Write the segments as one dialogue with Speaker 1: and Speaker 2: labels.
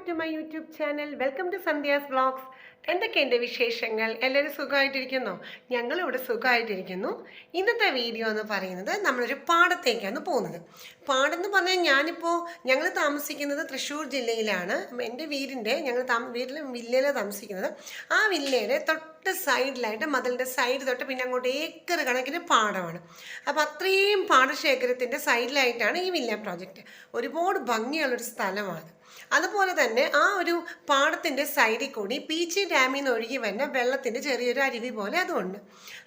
Speaker 1: to my YouTube channel. Welcome to Sandhya's Vlogs. എന്തൊക്കെയുണ്ട് വിശേഷങ്ങൾ? എല്ലാവരും സുഖമായിട്ടിരിക്കുന്നോ? ഞങ്ങളിവിടെ സുഖമായിട്ടിരിക്കുന്നു. ഇന്നത്തെ വീഡിയോ എന്ന് പറയുന്നത് നമ്മളൊരു പാടത്തേക്കാണ് പോകുന്നത്. പാടമെന്ന് പറഞ്ഞാൽ ഞങ്ങൾ താമസിക്കുന്നത് തൃശ്ശൂർ ജില്ലയിലാണ്. എൻ്റെ വീട്ടിലെ വില്ലയിലാണ് താമസിക്കുന്നത്. ആ വില്ലയുടെ തൊട്ട് സൈഡിലായിട്ട് മതിലിൻ്റെ സൈഡ് തൊട്ട് പിന്നെ അങ്ങോട്ട് ഏക്കർ കണക്കിന് പാടമാണ്. അപ്പോൾ അത്രയും പാടശേഖരത്തിൻ്റെ സൈഡിലായിട്ടാണ് ഈ വില്ല പ്രോജക്റ്റ്. ഒരുപാട് ഭംഗിയുള്ളൊരു സ്ഥലമാണ്. അതുപോലെ തന്നെ ആ ഒരു പാടത്തിൻ്റെ സൈഡിൽ കൂടി പീച്ചി ഡാമിൽ നിന്ന് ഒഴുകി വരുന്ന വെള്ളത്തിൻ്റെ ചെറിയൊരു അരുവി പോലെ അതുണ്ട്.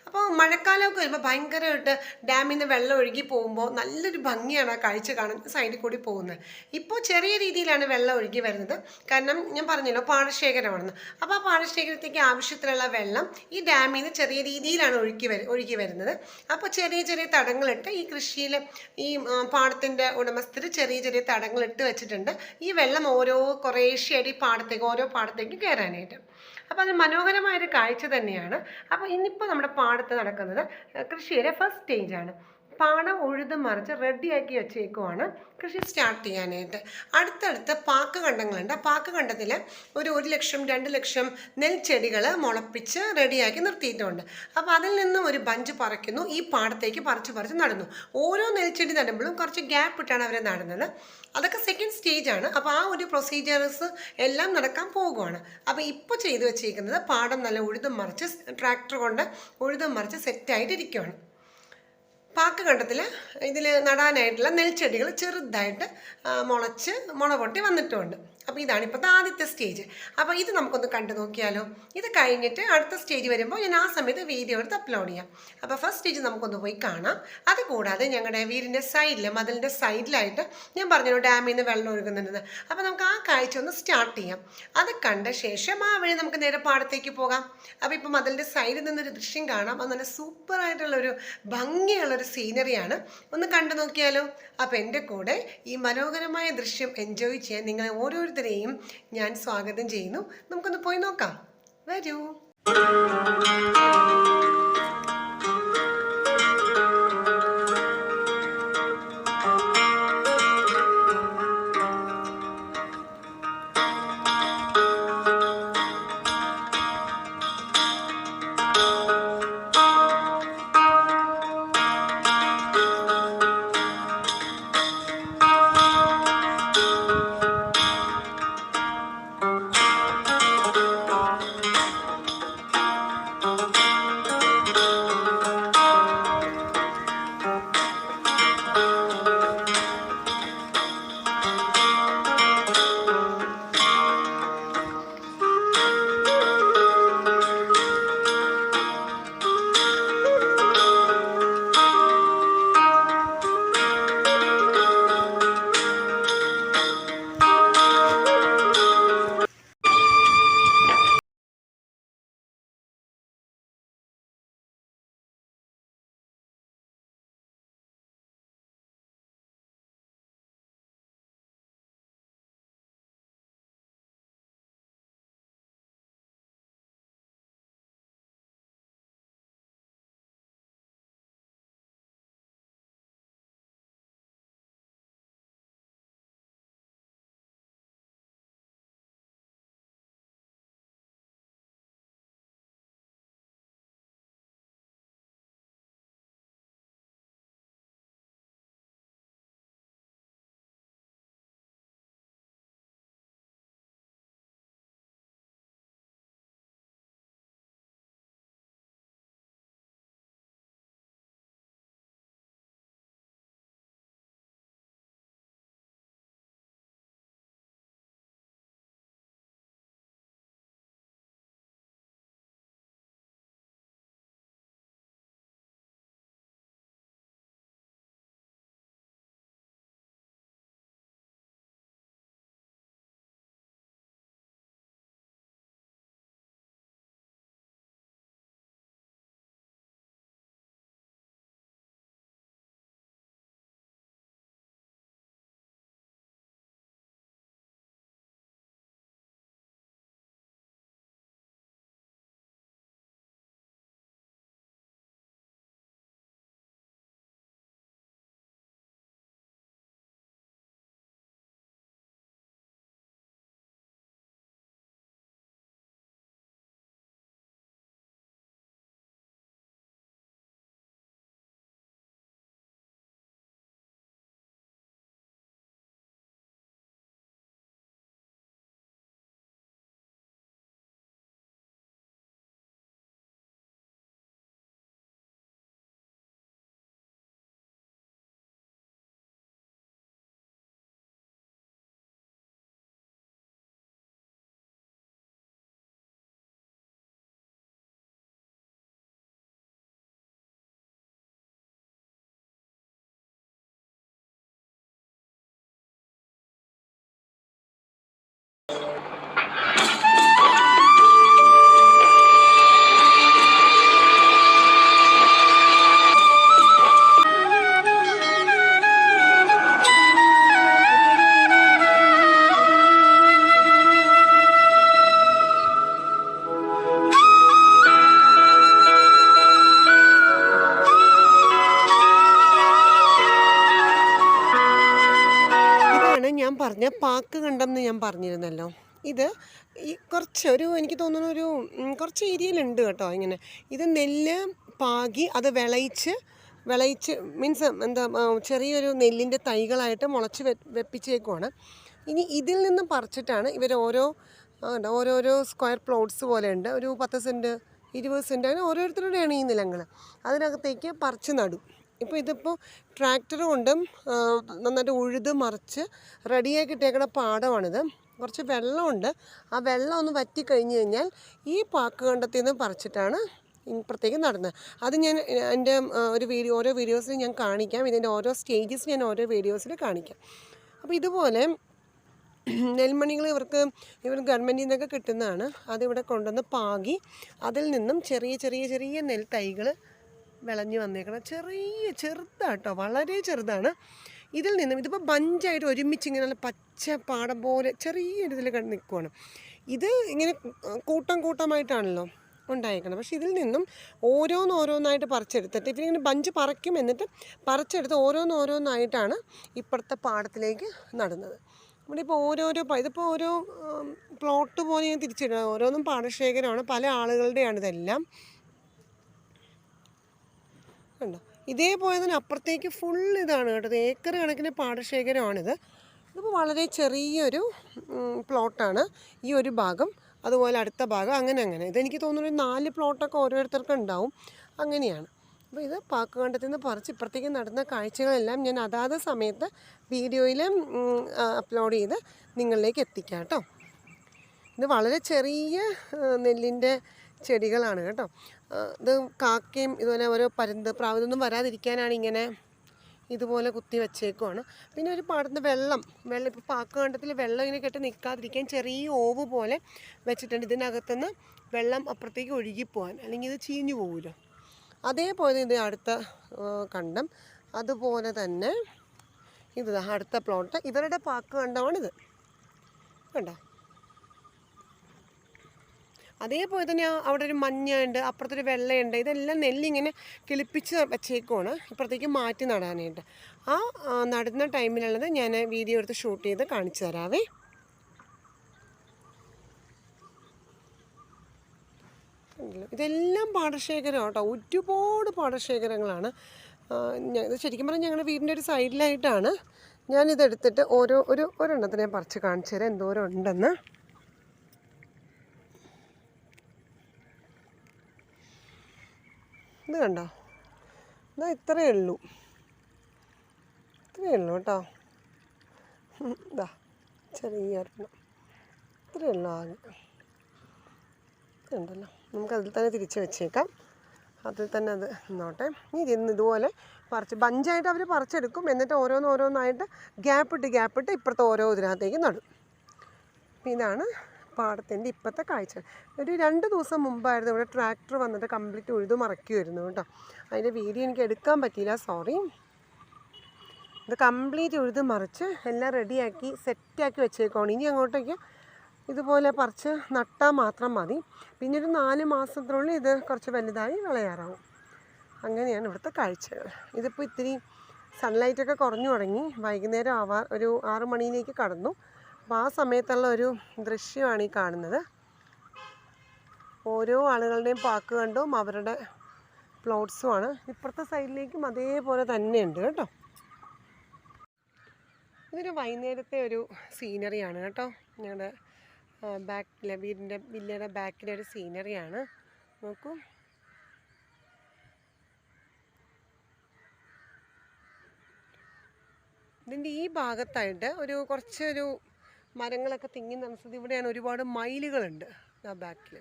Speaker 1: അപ്പോൾ മഴക്കാലമൊക്കെ വരുമ്പോൾ ഭയങ്കരമായിട്ട് ഡാമിൽ നിന്ന് വെള്ളം ഒഴുകി പോകുമ്പോൾ നല്ലൊരു ഭംഗിയാണ് ആ കാഴ്ച കാണാൻ സൈഡിൽ കൂടി പോകുന്നത്. ഇപ്പോൾ ചെറിയ രീതിയിലാണ് വെള്ളം ഒഴുകി വരുന്നത്, കാരണം ഞാൻ പറഞ്ഞല്ലോ പാടശേഖരമാണെന്ന്. അപ്പോൾ ആ പാടശേഖരത്തേക്ക് ആവശ്യത്തിനുള്ള വെള്ളം ഈ ഡാമിൽ നിന്ന് ചെറിയ രീതിയിലാണ് ഒഴുകി വരുന്നത്. അപ്പോൾ ചെറിയ ചെറിയ തടങ്ങളിട്ട് ഈ കൃഷിയിൽ ഈ പാടത്തിൻ്റെ ഉടമസ്ഥർ ചെറിയ ചെറിയ തടങ്ങളിട്ട് വെച്ചിട്ടുണ്ട് ഈ വെള്ളം കുറേശ്ശെയായിട്ട് ഈ ഓരോ പാടത്തേക്ക് കയറാനായിട്ട്. അപ്പോൾ അത് മനോഹരമായൊരു കാഴ്ച തന്നെയാണ്. അപ്പോൾ ഇന്നിപ്പോൾ നമ്മുടെ പാടത്ത് നടക്കുന്നത് കൃഷിയുടെ ഫസ്റ്റ് സ്റ്റേജാണ്. പാടം ഉഴുത് മറിച്ച് റെഡിയാക്കി വെച്ചേക്കുവാണ് കൃഷി സ്റ്റാർട്ട് ചെയ്യാനായിട്ട്. അടുത്തടുത്ത് പാക്ക് കണ്ടങ്ങളുണ്ട്. ആ പാക്ക് കണ്ടത്തിൽ ഒരു 1 ലക്ഷം 2 ലക്ഷം നെൽച്ചെടികൾ മുളപ്പിച്ച് റെഡിയാക്കി നിർത്തിയിട്ടുണ്ട്. അപ്പോൾ അതിൽ നിന്നും ഒരു ബഞ്ച് പറിക്കുന്നു, ഈ പാടത്തേക്ക് പറിച്ച് നടുന്നു. ഓരോ നെൽച്ചെടി നടുമ്പോഴും കുറച്ച് ഗ്യാപ്പ് ഇട്ടാണ് അവർ നടുന്നത്. അതൊക്കെ സെക്കൻഡ് സ്റ്റേജാണ്. അപ്പോൾ ആ ഒരു പ്രൊസീജിയേഴ്സ് എല്ലാം നടക്കാൻ പോകുവാണ്. അപ്പോൾ ഇപ്പോൾ ചെയ്തു വെച്ചിരിക്കുന്നത് പാടം നല്ല ഉഴുതും മറിച്ച് ട്രാക്ടർ കൊണ്ട് ഉഴുതും മറിച്ച് സെറ്റായിട്ടിരിക്കുകയാണ്. പാക്ക് കണ്ടത്തിൽ ഇതിൽ നടാനായിട്ടുള്ള നെൽച്ചെടികൾ ചെറുതായിട്ട് മുളച്ച് മുള പൊട്ടി വന്നിട്ടുമുണ്ട്. അപ്പോൾ ഇതാണ് ഇപ്പോഴത്തെ ആദ്യത്തെ സ്റ്റേജ്. അപ്പോൾ ഇത് നമുക്കൊന്ന് കണ്ടു നോക്കിയാലോ. ഇത് കഴിഞ്ഞിട്ട് അടുത്ത സ്റ്റേജ് വരുമ്പോൾ ഞാൻ ആ സമയത്ത് വീഡിയോ എടുത്ത് അപ്ലോഡ് ചെയ്യാം. അപ്പോൾ ഫസ്റ്റ് സ്റ്റേജ് നമുക്കൊന്ന് പോയി കാണാം. അതുകൂടാതെ ഞങ്ങളുടെ വീടിൻ്റെ സൈഡിൽ മതിലിൻ്റെ സൈഡിലായിട്ട് ഞാൻ പറഞ്ഞു ഡാമിൽ നിന്ന് വെള്ളം ഒഴുകുന്നുണ്ടെന്ന്. അപ്പോൾ നമുക്ക് ആ കാഴ്ച ഒന്ന് സ്റ്റാർട്ട് ചെയ്യാം. അത് കണ്ട ശേഷം ആ വഴി നമുക്ക് നേരെ പാടത്തേക്ക് പോകാം. അപ്പോൾ ഇപ്പോൾ മതിലിൻ്റെ സൈഡിൽ നിന്നൊരു ദൃശ്യം കാണാം. അത് നല്ല സൂപ്പറായിട്ടുള്ളൊരു ഭംഗിയുള്ളൊരു സീനറിയാണ്. ഒന്ന് കണ്ടു നോക്കിയാലോ. അപ്പോൾ എൻ്റെ കൂടെ ഈ മനോഹരമായ ദൃശ്യം എൻജോയ് ചെയ്യാൻ നിങ്ങളെ ഓരോരുത്തരെയും ഞാൻ സ്വാഗതം ചെയ്യുന്നു. നമുക്കൊന്ന് പോയി നോക്കാം. വരൂ. ഞാൻ പറഞ്ഞ പാക്ക് കണ്ടെന്ന് ഞാൻ പറഞ്ഞിരുന്നല്ലോ. ഇത് ഈ കുറച്ച് എനിക്ക് തോന്നുന്നു കുറച്ച് ഏരിയയിലുണ്ട് കേട്ടോ ഇങ്ങനെ. ഇത് നെല്ല് പാകി അത് വിളയിച്ച് മീൻസ് എന്താ ചെറിയൊരു നെല്ലിൻ്റെ തൈകളായിട്ട് മുളച്ച് വെപ്പിച്ചേക്കുവാണ്. ഇനി ഇതിൽ നിന്നും പറിച്ചിട്ടാണ് ഇവർ ഓരോരോ സ്ക്വയർ പ്ലോട്ട്സ് പോലെ ഉണ്ട്. ഒരു 10 സെൻറ്റ് 20 സെൻറ്റ് അങ്ങനെ ഓരോരുത്തരുടെയാണ് ഈ നിലങ്ങൾ. അതിനകത്തേക്ക് പറിച്ച് നടും. ഇതിപ്പോൾ ട്രാക്ടർ കൊണ്ടും നന്നായിട്ട് ഉഴുത് മറിച്ച് റെഡിയാക്കി ഇട്ടേക്കുന്ന പാടമാണിത്. കുറച്ച് വെള്ളമുണ്ട്. ആ വെള്ളം ഒന്ന് വറ്റി കഴിഞ്ഞ് കഴിഞ്ഞാൽ ഈ പാക്ക് കണ്ടത്തിൽ നിന്ന് പറിച്ചിട്ടാണ് ഇപ്പുറത്തേക്ക് നടുന്നത്. അത് ഞാൻ എൻ്റെ ഓരോ വീഡിയോസിൽ ഞാൻ കാണിക്കാം. ഇതിൻ്റെ ഓരോ സ്റ്റേജസ് ഞാൻ ഓരോ വീഡിയോസിൽ കാണിക്കാം. അപ്പോൾ ഇതുപോലെ നെൽമണികൾ ഇവർ ഗവൺമെൻറ്റിൽ നിന്നൊക്കെ കിട്ടുന്നതാണ്. അതിവിടെ കൊണ്ടുവന്ന് പാകി അതിൽ നിന്നും ചെറിയ നെൽ തൈകൾ വിളഞ്ഞു വന്നേക്കണം. ചെറുതാട്ടോ, വളരെ ചെറുതാണ്. ഇതിൽ നിന്നും ഇതിപ്പോൾ ബഞ്ചായിട്ട് ഒരുമിച്ച് ഇങ്ങനെ നല്ല പച്ച പാടം പോലെ ചെറിയൊരിതിൽ നിൽക്കുവാണ്. ഇത് ഇങ്ങനെ കൂട്ടമായിട്ടാണല്ലോ ഉണ്ടായേക്കണം. പക്ഷേ ഇതിൽ നിന്നും ഓരോന്നായിട്ട് പറിച്ചെടുത്തിട്ട് ഇവരിങ്ങനെ ബഞ്ച് പറിക്കും. എന്നിട്ട് പറിച്ചെടുത്ത് ഓരോന്നായിട്ടാണ് ഇപ്പുറത്തെ പാടത്തിലേക്ക് നടുന്നത്. ഇവിടെ ഇപ്പോൾ ഇതിപ്പോൾ ഓരോ പ്ലോട്ട് പോലെ ഞാൻ തിരിച്ചിടുക. ഓരോന്നും പാടശേഖരമാണ്, പല ആളുകളുടെയാണ് ഇതെല്ലാം. കണ്ടോ, ഇതേപോലെ തന്നെ അപ്പുറത്തേക്ക് ഫുൾ ഇതാണ് കേട്ടോ. ഏക്കർ കണക്കിന് പാടശേഖരമാണിത്. ഇതിപ്പോൾ വളരെ ചെറിയൊരു പ്ലോട്ടാണ് ഈ ഒരു ഭാഗം. അതുപോലെ അടുത്ത ഭാഗം അങ്ങനെ ഇതെനിക്ക് തോന്നുന്നു 4 പ്ലോട്ടൊക്കെ ഓരോരുത്തർക്കും ഉണ്ടാവും. അങ്ങനെയാണ്. അപ്പോൾ ഇത് പാക്ക് കണ്ടത്തിൽ നിന്ന് പറിച്ച് ഇപ്പുറത്തേക്ക് നടന്ന കാഴ്ചകളെല്ലാം ഞാൻ അതാത് സമയത്ത് വീഡിയോയിൽ അപ്ലോഡ് ചെയ്ത് നിങ്ങളിലേക്ക് എത്തിക്കാം കേട്ടോ. ഇത് വളരെ ചെറിയ നെല്ലിൻ്റെ ചെടികളാണ് കേട്ടോ. ഇത് കാക്കയും ഇതുപോലെ ഓരോ പ്രാവ് ഇതൊന്നും വരാതിരിക്കാനാണ് ഇങ്ങനെ ഇതുപോലെ കുത്തി വെച്ചേക്കുവാണ്. പിന്നെ ഒരു പാടത്ത് വെള്ളം ഇപ്പോൾ പാക്ക് കണ്ടത്തിൽ വെള്ളം ഇങ്ങനെ കെട്ടി നിൽക്കാതിരിക്കാൻ ചെറിയ ഓവ് പോലെ വെച്ചിട്ടുണ്ട്. ഇതിനകത്തുനിന്ന് വെള്ളം അപ്പുറത്തേക്ക് ഒഴുകിപ്പോവാൻ, അല്ലെങ്കിൽ ഇത് ചീഞ്ഞു പോകുമല്ലോ. അതേപോലെ ഇത് അടുത്ത കണ്ടം. അതുപോലെ തന്നെ ഇത് അടുത്ത പ്ലോട്ട് ഇവരുടെ പാക്ക് കണ്ടമാണിത്. കണ്ടോ, അതേപോലെ തന്നെ അവിടെ ഒരു മഞ്ഞയുണ്ട്, അപ്പുറത്തൊരു വെള്ളയുണ്ട്. ഇതെല്ലാം നെല്ലിങ്ങനെ കിളിപ്പിച്ച് വെച്ചേക്കുവാണ് ഇപ്പുറത്തേക്ക് മാറ്റി നടാനായിട്ട്. ആ നടുന്ന ടൈമിലുള്ളത് ഞാൻ വീഡിയോ എടുത്ത് ഷൂട്ട് ചെയ്ത് കാണിച്ചു തരാവേ. ഇതെല്ലാം പാടശേഖരം കേട്ടോ, ഒരുപാട് പാടശേഖരങ്ങളാണ്. ഇത് ശരിക്കും പറഞ്ഞാൽ ഞങ്ങളുടെ വീടിൻ്റെ ഒരു സൈഡിലായിട്ടാണ്. ഞാനിതെടുത്തിട്ട് ഒരെണ്ണത്തിനെ പറിച്ച് കാണിച്ചു തരാം എന്തോരം ഉണ്ടെന്ന്. ഇത് കണ്ടോ, എന്നാൽ ഇത്രയേ ഉള്ളൂ കേട്ടോ. ഇതാ ചെറിയ ഒരെണ്ണം ഇത്രയേ ഉള്ളൂ ആകെ. ഉണ്ടല്ലോ, നമുക്കതിൽ തന്നെ തിരിച്ച് വെച്ചേക്കാം. അതിൽ തന്നെ അത് നിന്നോട്ടെ. ഇതുപോലെ ബഞ്ചായിട്ട് അവർ പറിച്ചെടുക്കും. എന്നിട്ട് ഓരോന്നായിട്ട് ഗ്യാപ്പിട്ട് ഇപ്പുറത്തെ ഓരോ ഇതിനകത്തേക്ക് നടും. ഇതാണ് പാടത്തിൻ്റെ ഇപ്പോഴത്തെ കാഴ്ച. ഒരു 2 ദിവസം മുമ്പായിരുന്നു ഇവിടെ ട്രാക്ടർ വന്നിട്ട് കംപ്ലീറ്റ് ഉഴുതു മറക്കുമായിരുന്നു കേട്ടോ. അതിൻ്റെ വീഡിയോ എനിക്ക് എടുക്കാൻ പറ്റിയില്ല, സോറി. ഇത് കംപ്ലീറ്റ് ഉഴുത് മറിച്ച് എല്ലാം റെഡിയാക്കി സെറ്റാക്കി വെച്ചേക്കുവാണ്. ഇനി അങ്ങോട്ടേക്ക് ഇതുപോലെ പറിച്ച് നട്ടാൽ മാത്രം മതി. പിന്നെ ഒരു 4 മാസത്തിനുള്ളിൽ ഇത് കുറച്ച് വലുതായി വിളയാറാവും. അങ്ങനെയാണ് ഇവിടുത്തെ കാഴ്ചകൾ. ഇതിപ്പോൾ ഇത്തിരി സൺലൈറ്റൊക്കെ കുറഞ്ഞു തുടങ്ങി. വൈകുന്നേരം ഒരു 6 മണിയിലേക്ക് കടന്നു. അപ്പോൾ ആ സമയത്തുള്ള ഒരു ദൃശ്യമാണ് ഈ കാണുന്നത്. ഓരോ ആളുകളുടെയും പാക്ക് കണ്ടും അവരുടെ പ്ലോട്ട്സുമാണ്. ഇപ്പുറത്തെ സൈഡിലേക്കും അതേപോലെ തന്നെയുണ്ട് കേട്ടോ. ഇതൊരു വൈകുന്നേരത്തെ ഒരു സീനറിയാണ് കേട്ടോ. ഞങ്ങളുടെ വില്ലയുടെ ബാക്കിലെ ഒരു സീനറിയാണ്. നോക്കൂ, ഇതിൻ്റെ ഈ ഭാഗത്തായിട്ട് കുറച്ചൊരു മരങ്ങളൊക്കെ തിങ്ങി നിറച്ചത്. ഇവിടെയാണ് ഒരുപാട് മയിലുകളുണ്ട് ആ ബാക്കിൽ.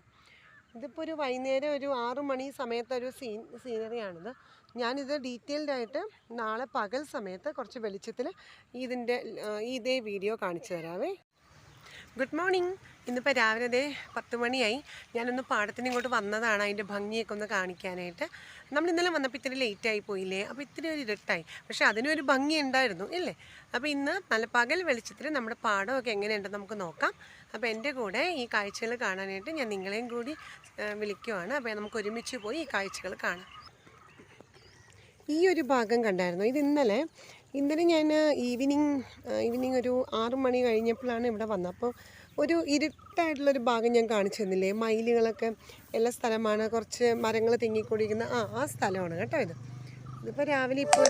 Speaker 1: ഇതിപ്പോൾ ഒരു വൈകുന്നേരം ഒരു 6 മണി സമയത്ത് ഒരു സീനറിയാണിത്. ഞാനിത് ഡീറ്റെയിൽഡായിട്ട് നാളെ പകൽ സമയത്ത് കുറച്ച് വെളിച്ചത്തിൽ ഇതേ വീഡിയോ കാണിച്ചു തരാവേ. Good morning. ഇന്നിപ്പോൾ രാവിലെ 10 മണിയായി. ഞാനൊന്ന് പാടത്തിന് ഇങ്ങോട്ട് വന്നതാണ് അതിൻ്റെ ഭംഗിയൊക്കെ ഒന്ന് കാണിക്കാനായിട്ട്. നമ്മൾ ഇന്നലെ വന്നപ്പോൾ ഇത്തിരി ലേറ്റായി പോയില്ലേ, അപ്പോൾ ഇത്തിരി ഒരു ഇരുട്ടായി, പക്ഷേ അതിനൊരു ഭംഗി ഉണ്ടായിരുന്നു ഇല്ലേ. അപ്പോൾ ഇന്ന് നല്ല പകൽ വെളിച്ചത്തിൽ നമ്മുടെ പാടമൊക്കെ എങ്ങനെയുണ്ടെന്ന് നമുക്ക് നോക്കാം. അപ്പോൾ എൻ്റെ കൂടെ ഈ കാഴ്ചകൾ കാണാനായിട്ട് ഞാൻ നിങ്ങളെയും കൂടി വിളിക്കുവാണ്. അപ്പോൾ നമുക്ക് ഒരുമിച്ച് പോയി ഈ കാഴ്ചകൾ കാണാം. ഈ ഒരു ഭാഗം കണ്ടായിരുന്നു, ഇത് ഇന്നലെ ഞാൻ ഈവനിങ് ഒരു 6 മണി കഴിഞ്ഞപ്പോഴാണ് ഇവിടെ വന്നത്. അപ്പോൾ ഒരു ഇരുട്ടായിട്ടുള്ളൊരു ഭാഗം ഞാൻ കാണിച്ചു തന്നില്ലേ, മയിലുകളൊക്കെ ഉള്ള സ്ഥലമാണ്, കുറച്ച് മരങ്ങൾ തിങ്ങിക്കൊണ്ടിരിക്കുന്ന ആ സ്ഥലമാണ് കേട്ടോ. ഇതിപ്പോൾ രാവിലെ ഇപ്പോൾ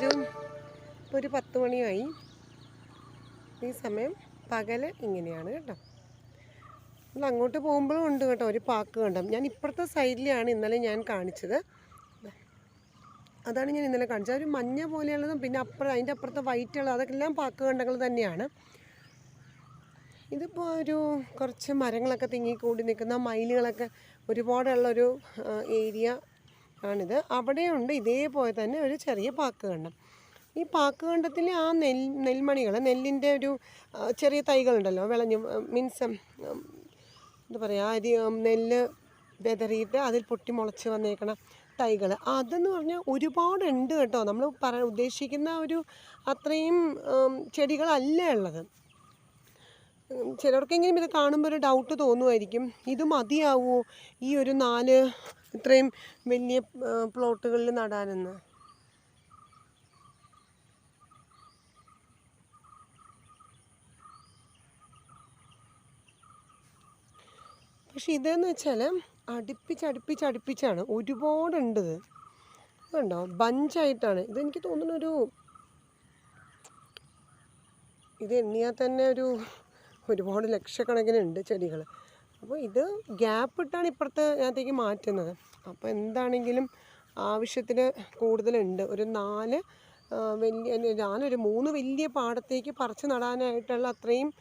Speaker 1: ഒരു 10 മണിയായി. ഈ സമയം പകൽ ഇങ്ങനെയാണ് കേട്ടോ. നമ്മൾ അങ്ങോട്ട് പോകുമ്പോഴും ഉണ്ട് കേട്ടോ ഒരു പാക്ക് കണ്ടം. ഞാൻ ഇപ്പുറത്തെ സൈഡിലാണ് ഇന്നലെ ഞാൻ കാണിച്ചത്. അതാണ് ഞാൻ ഇന്നലെ കാണിച്ചത്. ഒരു മഞ്ഞ പോലെയുള്ളതും പിന്നെ അതിൻ്റെ അപ്പുറത്തെ വൈറ്റുള്ളത് അതൊക്കെ എല്ലാം പാക്ക് കണ്ടങ്ങൾ തന്നെയാണ്. ഇതിപ്പോൾ കുറച്ച് മരങ്ങളൊക്കെ തിങ്ങിക്കൂടി നിൽക്കുന്ന മയിലുകളൊക്കെ ഒരുപാടുള്ളൊരു ഏരിയ ആണിത്. അവിടെയുണ്ട് ഇതേപോലെ തന്നെ ഒരു ചെറിയ പാക്ക് കണ്ടം. ഈ പാക്ക് കണ്ടത്തിൽ ആ നെൽമണികൾ, നെല്ലിൻ്റെ ഒരു ചെറിയ തൈകളുണ്ടല്ലോ, വിളഞ്ഞു മീൻസ് എന്താ പറയുക, നെല്ല് വെതറിയിട്ട് അതിൽ പൊട്ടി മുളച്ച് വന്നേക്കണം തൈകൾ. അതെന്ന് പറഞ്ഞാൽ ഒരുപാടുണ്ട് കേട്ടോ. നമ്മൾ ഉദ്ദേശിക്കുന്ന അത്രയും ചെടികളല്ല ഉള്ളത്. ചിലർക്കെങ്കിലും ഇത് കാണുമ്പോൾ ഒരു ഡൗട്ട് തോന്നുമായിരിക്കും, ഇത് മതിയാവുമോ ഈ ഒരു 4 ഇത്രയും വലിയ പ്ലോട്ടുകളിൽ നടാനെന്ന്. പക്ഷെ ഇതെന്ന് വെച്ചാൽ അടുപ്പിച്ചാണ്, ഒരുപാടുണ്ട്. ഇത് കണ്ടോ, ബഞ്ചായിട്ടാണ്. ഇതെനിക്ക് തോന്നുന്നു ഇത് എണ്ണിയാൽ തന്നെ ഒരുപാട് ലക്ഷക്കണക്കിന് ഉണ്ട് ചെടികൾ. അപ്പോൾ ഇത് ഗ്യാപ്പ് ഇട്ടാണ് ഇപ്പുറത്തെ അതിനകത്തേക്ക് മാറ്റുന്നത്. അപ്പോൾ എന്താണെങ്കിലും ആവശ്യത്തിന് കൂടുതലുണ്ട്. ഞാനൊരു 3 വലിയ പാടത്തേക്ക് പറിച്ച് നടാനായിട്ടുള്ള അത്രയും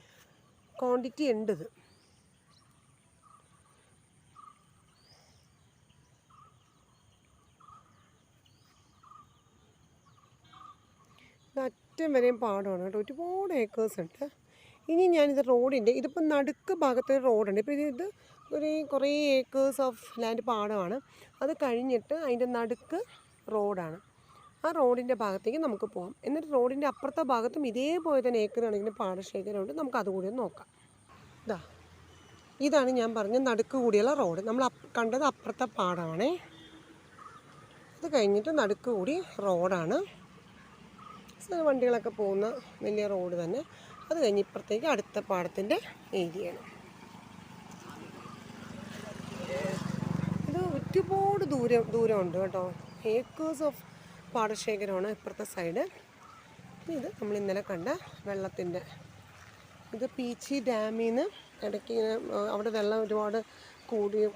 Speaker 1: ക്വാണ്ടിറ്റി ഉണ്ട്. അറ്റം വരെയും പാടമാണ് കേട്ടോ, ഒരുപാട് ഏക്കേഴ്സ് ഉണ്ട്. ഇനി ഞാനിത് ഇതിപ്പോൾ നടുക്ക് ഭാഗത്തൊരു റോഡുണ്ട്. ഇപ്പോൾ ഇത് കുറേ ഏക്കേഴ്സ് ഓഫ് ലാൻഡ് പാടമാണ്. അത് കഴിഞ്ഞിട്ട് അതിൻ്റെ നടുക്ക് റോഡാണ്. ആ റോഡിൻ്റെ ഭാഗത്തേക്ക് നമുക്ക് പോകാം. എന്നിട്ട് റോഡിൻ്റെ അപ്പുറത്തെ ഭാഗത്തും ഇതേപോലെ തന്നെ ഏക്കർ കണക്കിന് പാടശേഖരമുണ്ട്. നമുക്ക് അതുകൂടി നോക്കാം. ഇതാണ് ഞാൻ പറഞ്ഞ നടുക്ക് കൂടിയുള്ള റോഡ്. നമ്മൾ കണ്ടത് അപ്പുറത്തെ പാടമാണേ. അത് കഴിഞ്ഞിട്ട് നടുക്ക് കൂടി റോഡാണ്, വണ്ടികളൊക്കെ പോകുന്ന വലിയ റോഡ് തന്നെ. അത് കഴിഞ്ഞ് ഇപ്പുറത്തേക്ക് അടുത്ത പാടത്തിൻ്റെ ഏരിയയാണ്. ഇത് ഒരുപാട് ദൂരമുണ്ട് കേട്ടോ. ഏക്കേഴ്സ് ഓഫ് പാടശേഖരമാണ് ഇപ്പുറത്തെ സൈഡ്. ഇത് നമ്മൾ ഇന്നലെ കണ്ട വെള്ളത്തിൻ്റെ, ഇത് പീച്ചി ഡാമിൽ നിന്ന് ഇടയ്ക്ക് അവിടെ വെള്ളം ഒരുപാട്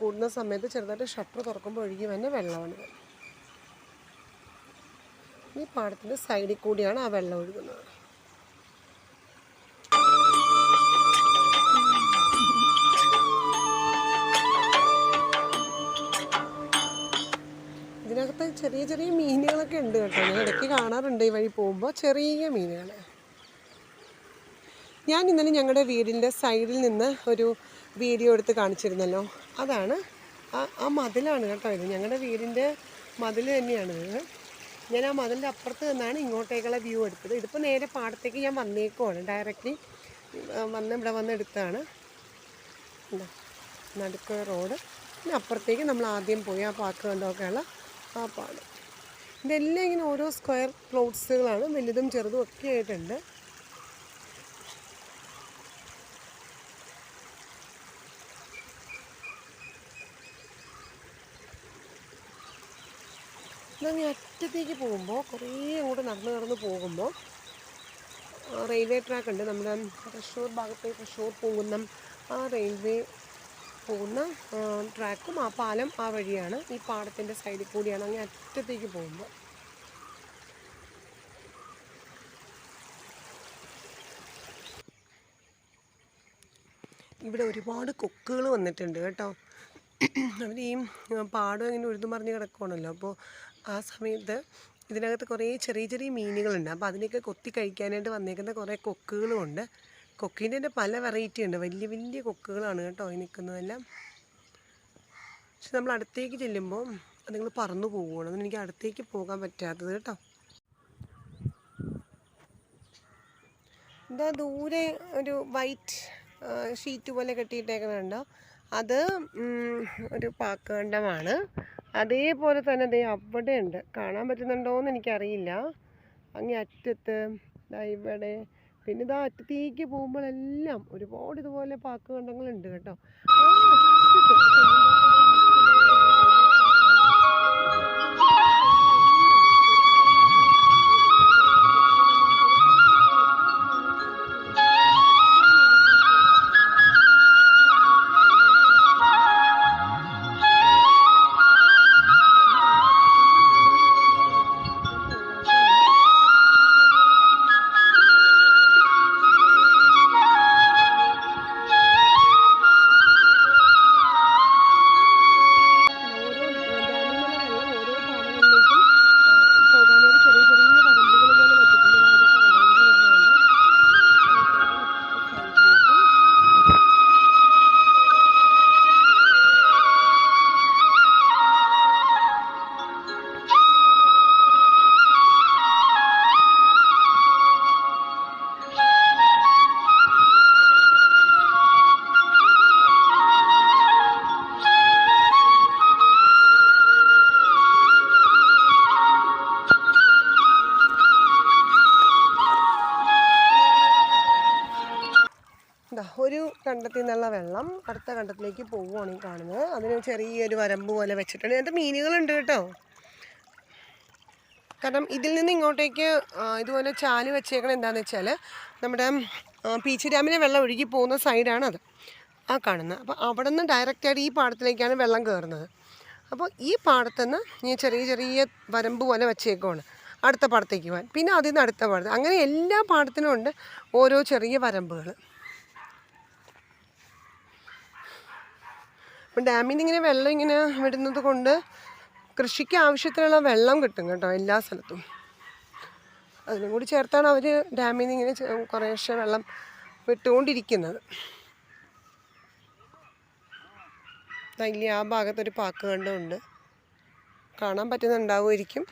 Speaker 1: കൂടുന്ന സമയത്ത് ചെറുതായിട്ട് ഷട്ടർ തുറക്കുമ്പോൾ ഒഴുകി വന്ന വെള്ളമാണിത്. ഈ പാടത്തിൻ്റെ സൈഡിൽ കൂടിയാണ് ആ വെള്ളം ഒഴുകുന്നത്. ഇതിനകത്ത് ചെറിയ ചെറിയ മീനുകളൊക്കെ ഉണ്ട് കേട്ടോ. ഞാൻ ഇടയ്ക്ക് കാണാറുണ്ട് ഈ വഴി പോകുമ്പോൾ ചെറിയ മീനുകൾ. ഞാൻ ഇന്നലെ ഞങ്ങളുടെ വീടിൻ്റെ സൈഡിൽ നിന്ന് ഒരു വീഡിയോ എടുത്ത് കാണിച്ചിരുന്നല്ലോ, അതാണ് ആ മതിലാണ് കേട്ടോ. ഇത് ഞങ്ങളുടെ വീടിൻ്റെ മതിൽ തന്നെയാണിത്. ഞാൻ ആ മതിലിൻ്റെ അപ്പുറത്ത് നിന്നാണ് ഇങ്ങോട്ടേക്കുള്ള വ്യൂ എടുത്തത്. ഇതിപ്പോൾ നേരെ പാടത്തേക്ക് ഞാൻ വന്നേക്കുവാണ്, ഡയറക്റ്റ്ലി ഇവിടെ വന്ന് എടുത്താണ്. നടുക്ക് റോഡ്, പിന്നെ അപ്പുറത്തേക്ക് നമ്മൾ ആദ്യം പോയി ആ പാക്ക് കണ്ടൊക്കെയുള്ള ആ പാടം. ഇതെല്ലാം ഇങ്ങനെ ഓരോ സ്ക്വയർ പ്ലോട്ട്സുകളാണ്, വലുതും ചെറുതും ഒക്കെ ആയിട്ടുണ്ട്. ഞാൻ അറ്റത്തേക്ക് പോകുമ്പോൾ കുറേ അങ്ങോട്ട് നടന്ന് പോകുമ്പോൾ റെയിൽവേ ട്രാക്ക് ഉണ്ട്. നമ്മുടെ തൃശ്ശൂർ ഭാഗത്തേക്ക് തൃശ്ശൂർ പോകുന്ന ആ റെയിൽവേ പോകുന്ന ട്രാക്കും ആ പാലം ആ വഴിയാണ്. ഈ പാടത്തിൻ്റെ സൈഡിൽ കൂടിയാണ് അങ്ങനെ അറ്റത്തേക്ക് പോകുമ്പോൾ. ഇവിടെ ഒരുപാട് കൊക്കുകൾ വന്നിട്ടുണ്ട് കേട്ടോ. അവർ ഈ പാടം ഇങ്ങനെ ഉഴുതുമറിഞ്ഞ് കിടക്കുകയാണല്ലോ. അപ്പോൾ ആ സമയത്ത് ഇതിനകത്ത് കുറേ ചെറിയ ചെറിയ മീനുകളുണ്ട്. അപ്പോൾ അതിനെയൊക്കെ കൊത്തി കഴിക്കാനായിട്ട് വന്നേക്കുന്ന കുറേ കൊക്കുകളുമുണ്ട്. കൊക്കിൻ്റെ തന്നെ പല വെറൈറ്റി ഉണ്ട്, വലിയ വലിയ കൊക്കുകളാണ് കേട്ടോ ഈ നിൽക്കുന്നതെല്ലാം. പക്ഷെ നമ്മൾ അടുത്തേക്ക് ചെല്ലുമ്പോൾ അതുങ്ങൾ പറന്നു പോവുകയാണ്, അതുകൊണ്ട് എനിക്ക് അടുത്തേക്ക് പോകാൻ പറ്റാത്തത് കേട്ടോ. എന്താ ദൂരെ ഒരു വൈറ്റ് ഷീറ്റ് പോലെ കെട്ടിയിട്ടേക്കുന്നുണ്ടോ, അത് ഒരു പാക്കണ്ടമാണ്. അതേപോലെ തന്നെ ദേ അവിടെ ഉണ്ട്, കാണാൻ പറ്റുന്നുണ്ടോ എന്ന് എനിക്കറിയില്ല. അങ്ങേ അറ്റത്ത് ഇവിടെ, പിന്നെ ഇതാ അറ്റത്തേക്ക് പോകുമ്പോഴെല്ലാം ഒരുപാട് ഇതുപോലെ പാക്കണ്ടങ്ങളുണ്ട് കേട്ടോ. ഒരു കണ്ടത്തിൽ നിന്നുള്ള വെള്ളം അടുത്ത കണ്ടത്തിലേക്ക് പോവുകയാണ് ഈ കാണുന്നത്. അതിന് ചെറിയൊരു വരമ്പ് പോലെ വെച്ചിട്ടുണ്ട്. അതിനകത്ത് മീനുകളുണ്ട് കേട്ടോ. കാരണം ഇതിൽ നിന്ന് ഇങ്ങോട്ടേക്ക് ഇതുപോലെ ചാല് വെച്ചേക്കണം. എന്താണെന്ന് വെച്ചാൽ നമ്മുടെ പീച്ചി ഡാമിലെ വെള്ളം ഒഴുകി പോകുന്ന സൈഡാണത്, ആ കാണുന്നത്. അപ്പോൾ അവിടെ നിന്ന് ഡയറക്റ്റായിട്ട് ഈ പാടത്തിലേക്കാണ് വെള്ളം കയറുന്നത്. അപ്പോൾ ഈ പാടത്തുനിന്ന് ഈ ചെറിയ ചെറിയ വരമ്പ് പോലെ വെച്ചേക്കുവാണ് അടുത്ത പാടത്തേക്ക് പോകാൻ. പിന്നെ അതിൽ നിന്ന് അടുത്ത പാടത്ത്, അങ്ങനെ എല്ലാ പാടത്തിനും ഉണ്ട് ഓരോ ചെറിയ വരമ്പുകൾ. അപ്പം ഡാമിൽ നിന്ന് ഇങ്ങനെ വെള്ളം ഇങ്ങനെ വിടുന്നത് കൊണ്ട് കൃഷിക്ക് ആവശ്യത്തിനുള്ള വെള്ളം കിട്ടും കേട്ടോ എല്ലാ സ്ഥലത്തും. അതിനും കൂടി ചേർത്താണ് അവർ ഡാമിൽ നിന്ന് ഇങ്ങനെ കുറേശ്ശെ വെള്ളം വിട്ടുകൊണ്ടിരിക്കുന്നത്. ഇല്ല, ആ ഭാഗത്തൊരു പാക്ക് കണ്ടുണ്ട്, കാണാൻ പറ്റുന്നുണ്ടാവുമായിരിക്കും.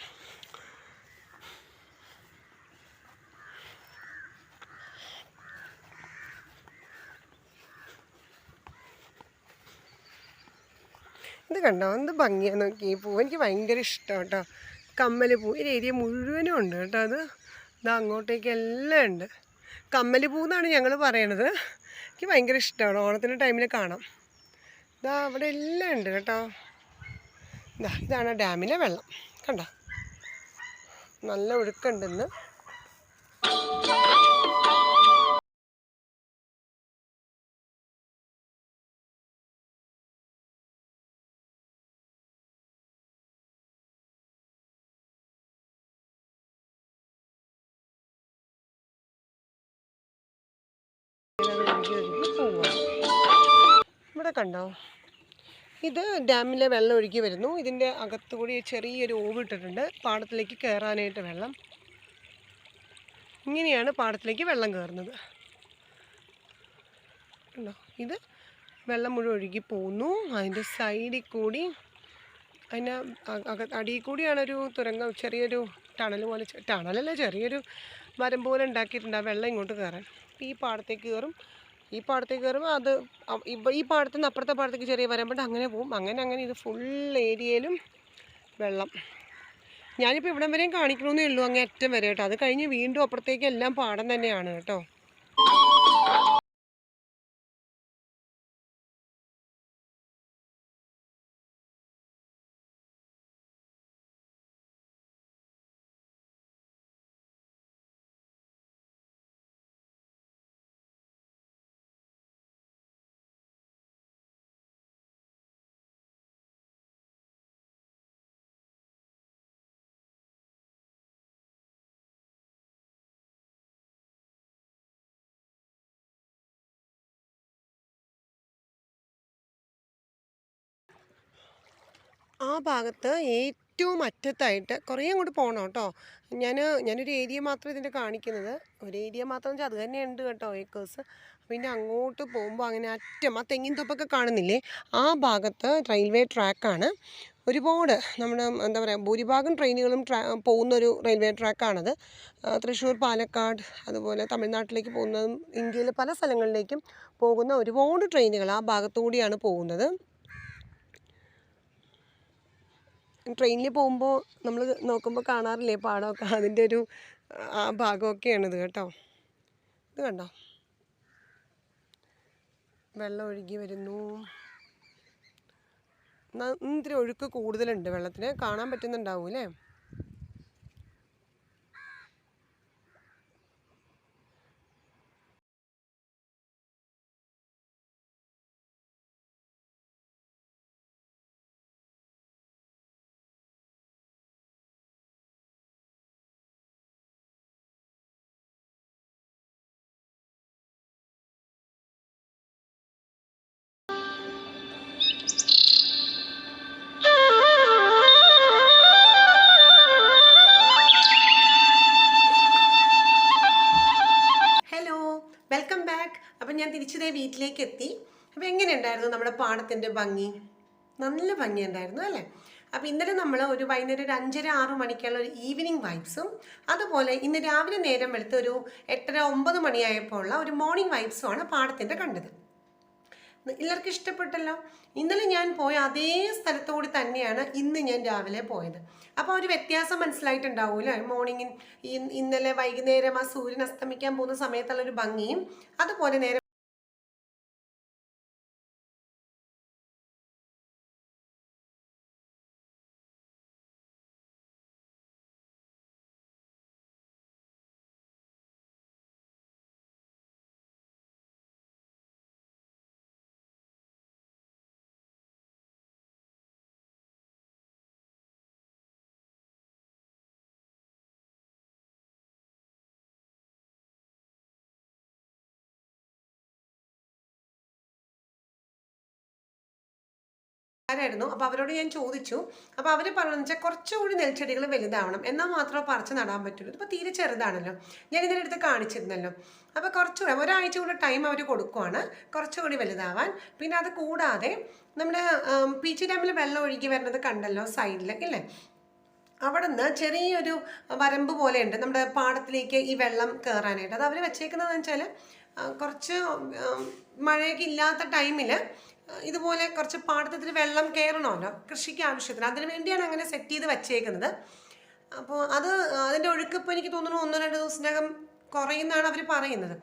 Speaker 1: ഇത് കണ്ടോ, എന്ത് ഭംഗിയാണ് നോക്കി. ഈ പൂവ് എനിക്ക് ഭയങ്കര ഇഷ്ടമാണ് കേട്ടോ. കമ്മൽ പൂ ഈ ഏരിയ മുഴുവനും ഉണ്ട് കേട്ടോ. അത് ഇതാ അങ്ങോട്ടേക്കെല്ലാം ഉണ്ട്. കമ്മൽ പൂ എന്നാണ് ഞങ്ങൾ പറയണത്. എനിക്ക് ഭയങ്കര ഇഷ്ടമാണ്, ഓണത്തിൻ്റെ ടൈമിൽ കാണാം. ഇതാ അവിടെ എല്ലാം ഉണ്ട് കേട്ടോ. ഇതാണ് ഡാമിലെ വെള്ളം കണ്ടോ, നല്ല ഒഴുക്കുണ്ടെന്ന്. ഇവിടെ കണ്ടോ, ഇത് ഡാമിലെ വെള്ളം ഒഴുകി വരുന്നു. ഇതിൻ്റെ അകത്തുകൂടി ചെറിയൊരു ഓവ് ഇട്ടിട്ടുണ്ട് പാടത്തിലേക്ക് കയറാനായിട്ട് വെള്ളം. ഇങ്ങനെയാണ് പാടത്തിലേക്ക് വെള്ളം കയറുന്നത് കണ്ടോ. ഇത് വെള്ളം മുഴുവൻ ഒഴുകി പോകുന്നു. അതിൻ്റെ സൈഡിൽ കൂടി, അതിൻ്റെ അടിയിൽ കൂടിയാണൊരു തുരങ്കം, ചെറിയൊരു ടണൽ പോലെ, ടണലല്ല ചെറിയൊരു മരം പോലെ ഉണ്ടാക്കിയിട്ടുണ്ട് ആ വെള്ളം ഇങ്ങോട്ട് കയറാൻ. ഈ പാടത്തേക്ക് കയറും, ഈ പാടത്തേക്ക് കയറുമ്പോൾ അത് ഈ പാടത്തു നിന്ന് അപ്പുറത്തെ പാടത്തേക്ക് ചെറിയ വരമ്പുണ്ട്, അങ്ങനെ പോവും. അങ്ങനെ ഇത് ഫുൾ ഏരിയയിലും വെള്ളം. ഞാനിപ്പോൾ ഇവിടം വരെയും കാണിക്കണമെന്നേ ഉള്ളൂ, അങ്ങേ അറ്റം വരെ കേട്ടോ. അത് കഴിഞ്ഞ് വീണ്ടും അപ്പുറത്തേക്ക് എല്ലാം പാടം തന്നെയാണ് കേട്ടോ. ആ ഭാഗത്ത് ഏറ്റവും അറ്റത്തായിട്ട് കുറേ അങ്ങോട്ട് പോകണം കേട്ടോ. ഞാനൊരു ഏരിയ മാത്രം ഇതിൻ്റെ കാണിക്കുന്നത്. ഒരു ഏരിയ മാത്രം വെച്ചാൽ അത് തന്നെ ഉണ്ട് കേട്ടോ, ഏക്കേഴ്സ്. പിന്നെ അങ്ങോട്ട് പോകുമ്പോൾ അങ്ങനെ അറ്റം ആ തെങ്ങിൻ തൊപ്പൊക്കെ കാണുന്നില്ലേ, ആ ഭാഗത്ത് റെയിൽവേ ട്രാക്കാണ്. ഒരുപാട് നമ്മുടെ എന്താ പറയുക, ഭൂരിഭാഗം ട്രെയിനുകളും പോകുന്നൊരു റെയിൽവേ ട്രാക്കാണത്. തൃശ്ശൂർ, പാലക്കാട്, അതുപോലെ തമിഴ്നാട്ടിലേക്ക് പോകുന്നതും ഇന്ത്യയിലെ പല സ്ഥലങ്ങളിലേക്കും പോകുന്ന ഒരുപാട് ട്രെയിനുകൾ ആ ഭാഗത്തു കൂടിയാണ് പോകുന്നത്. ട്രെയിനിൽ പോകുമ്പോൾ നമ്മൾ നോക്കുമ്പോൾ കാണാറില്ലേ പാടമൊക്കെ, അതിൻ്റെ ഒരു ആ ഭാഗമൊക്കെയാണിത് കേട്ടോ. ഇത് കണ്ടോ, വെള്ളം ഒഴുകി വരുന്നു. ഇത്തിരി ഒഴുക്ക് കൂടുതലുണ്ട് വെള്ളത്തിന്, കാണാൻ പറ്റുന്നുണ്ടാവൂലേ. Welcome back. അപ്പം ഞാൻ തിരിച്ചതേ വീട്ടിലേക്ക് എത്തി. അപ്പോൾ എങ്ങനെയുണ്ടായിരുന്നു നമ്മുടെ പാടത്തിൻ്റെ ഭംഗി? നല്ല ഭംഗിയുണ്ടായിരുന്നു അല്ലേ? അപ്പോൾ ഇന്നലെ നമ്മൾ ഒരു വൈകുന്നേരം ഒരു 5:30-6 മണിക്കുള്ള ഒരു ഈവനിങ് വൈബ്സും, അതുപോലെ ഇന്ന് രാവിലെ നേരം വെളുത്ത് ഒരു 8:30-9 മണിയായപ്പോൾ ഉള്ള ഒരു മോർണിംഗ് വൈബ്സുമാണ് പാടത്തിൻ്റെ കണ്ടത്. എല്ലാവർക്കും ഇഷ്ടപ്പെട്ടല്ലോ. ഇന്നലെ ഞാൻ പോയ അതേ സ്ഥലത്തോട് തന്നെയാണ് ഇന്ന് ഞാൻ രാവിലെ പോയത്. അപ്പോൾ ഒരു വ്യത്യാസം മനസ്സിലായിട്ടുണ്ടാവൂല്ലോ. മോർണിംഗിൽ ഇന്നലെ വൈകുന്നേരം ആ സൂര്യൻ അസ്തമിക്കാൻ പോകുന്ന സമയത്തുള്ള ഒരു ഭംഗിയും, അതുപോലെ നേരെ ആരായിരുന്നു. അപ്പോൾ അവരോട് ഞാൻ ചോദിച്ചു. അപ്പോൾ അവർ പറഞ്ഞതെന്ന് വെച്ചാൽ കുറച്ചുകൂടി നെൽച്ചെടികൾ വലുതാവണം, എന്നാൽ മാത്രമേ പറിച്ച് നടാൻ പറ്റുള്ളൂ. ഇപ്പോൾ തീരെ ചെറുതാണല്ലോ, ഞാൻ ഇതിനടുത്ത് കാണിച്ചിരുന്നല്ലോ. അപ്പോൾ കുറച്ചുകൂടെ ഒരാഴ്ച കൂടെ ടൈം അവർ കൊടുക്കുവാണ് കുറച്ചുകൂടി വലുതാവാൻ. പിന്നെ അത് കൂടാതെ നമ്മുടെ പീച്ചി ഡാമിൽ വെള്ളം ഒഴുകി വരുന്നത് കണ്ടല്ലോ സൈഡിൽ ഇല്ലേ, അവിടെ നിന്ന് ചെറിയൊരു വരമ്പ് പോലെയുണ്ട് നമ്മുടെ പാടത്തിലേക്ക് ഈ വെള്ളം കയറാനായിട്ട്. അത് അവർ വെച്ചേക്കുന്നതെന്ന് വെച്ചാൽ കുറച്ച് മഴയൊക്കെ ഇല്ലാത്ത ടൈമിൽ ഇതുപോലെ കുറച്ച് പാടത്തിൽ വെള്ളം കയറണമല്ലോ കൃഷിക്ക് ആവശ്യത്തിന്, അതിന് വേണ്ടിയാണ് അങ്ങനെ സെറ്റ് ചെയ്ത് വച്ചേക്കുന്നത്. അപ്പോൾ അതിൻ്റെ ഒഴുക്ക് ഇപ്പോൾ എനിക്ക് തോന്നുന്നു 1-2 ദിവസത്തിനകം കുറയുന്നതാണ് അവർ പറയുന്നത്.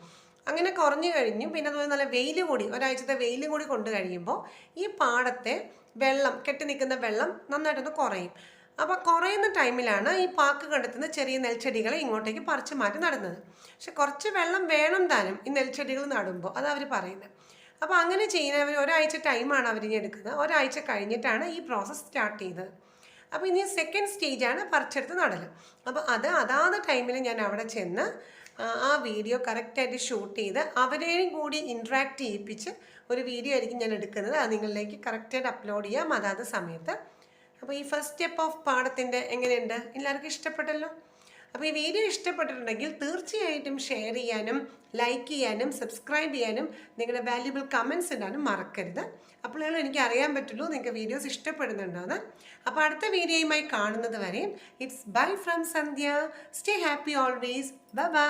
Speaker 1: അങ്ങനെ കുറഞ്ഞു കഴിഞ്ഞു. പിന്നെ അതുപോലെ നല്ല വെയിൽ കൂടി, ഒരാഴ്ചത്തെ വെയിൽ കൂടി കൊണ്ട് കഴിയുമ്പോൾ ഈ പാടത്തെ വെള്ളം കെട്ടി നിൽക്കുന്ന വെള്ളം നന്നായിട്ടൊന്ന് കുറയും. അപ്പോൾ കുറയുന്ന ടൈമിലാണ് ഈ പാക്ക് കണ്ടെത്തുന്ന ചെറിയ നെൽച്ചെടികളെ ഇങ്ങോട്ടേക്ക് പറിച്ചു മാറ്റി നടുന്നത്. പക്ഷെ കുറച്ച് വെള്ളം വേണം താനും ഈ നെൽച്ചെടികൾ നടുമ്പോൾ, അത് അവർ പറയുന്നത്. അപ്പോൾ അങ്ങനെ ചെയ്യുന്ന അവർ ഒരാഴ്ച ടൈമാണ് അവർ എടുക്കുന്നത്. ഒരാഴ്ച കഴിഞ്ഞിട്ടാണ് ഈ പ്രോസസ്സ് സ്റ്റാർട്ട് ചെയ്തത്. അപ്പോൾ ഇനി സെക്കൻഡ് സ്റ്റേജാണ് പറിച്ചെടുത്ത് നടൽ. അപ്പോൾ അതാത് ടൈമിൽ ഞാൻ അവിടെ ചെന്ന് ആ വീഡിയോ കറക്റ്റായിട്ട് ഷൂട്ട് ചെയ്ത് അവരെയും കൂടി ഇൻട്രാക്ട് ചെയ്യിപ്പിച്ച് ഒരു വീഡിയോ ആയിരിക്കും ഞാൻ എടുക്കുന്നത്. അത് നിങ്ങളിലേക്ക് കറക്റ്റായിട്ട് അപ്ലോഡ് ചെയ്യാം അതാത് സമയത്ത്. അപ്പോൾ ഈ ഫസ്റ്റ് സ്റ്റെപ്പ് ഓഫ് പാടത്തിൻ്റെ എങ്ങനെയുണ്ട്, എല്ലാവർക്കും ഇഷ്ടപ്പെട്ടല്ലോ. അപ്പോൾ ഈ വീഡിയോ ഇഷ്ടപ്പെട്ടിട്ടുണ്ടെങ്കിൽ തീർച്ചയായിട്ടും ഷെയർ ചെയ്യാനും ലൈക്ക് ചെയ്യാനും സബ്സ്ക്രൈബ് ചെയ്യാനും നിങ്ങളുടെ വാല്യുബിൾ കമൻറ്റ്സ് ഇടാനും മറക്കരുത്. അപ്പോഴാണ് എനിക്ക് അറിയാൻ പറ്റുള്ളൂ നിങ്ങൾക്ക് വീഡിയോസ് ഇഷ്ടപ്പെടുന്നുണ്ടോയെന്ന്. അപ്പോൾ അടുത്ത വീഡിയോയുമായി കാണുന്നത് വരെയും it's bye from Sandhya. Stay happy always. Bye bye.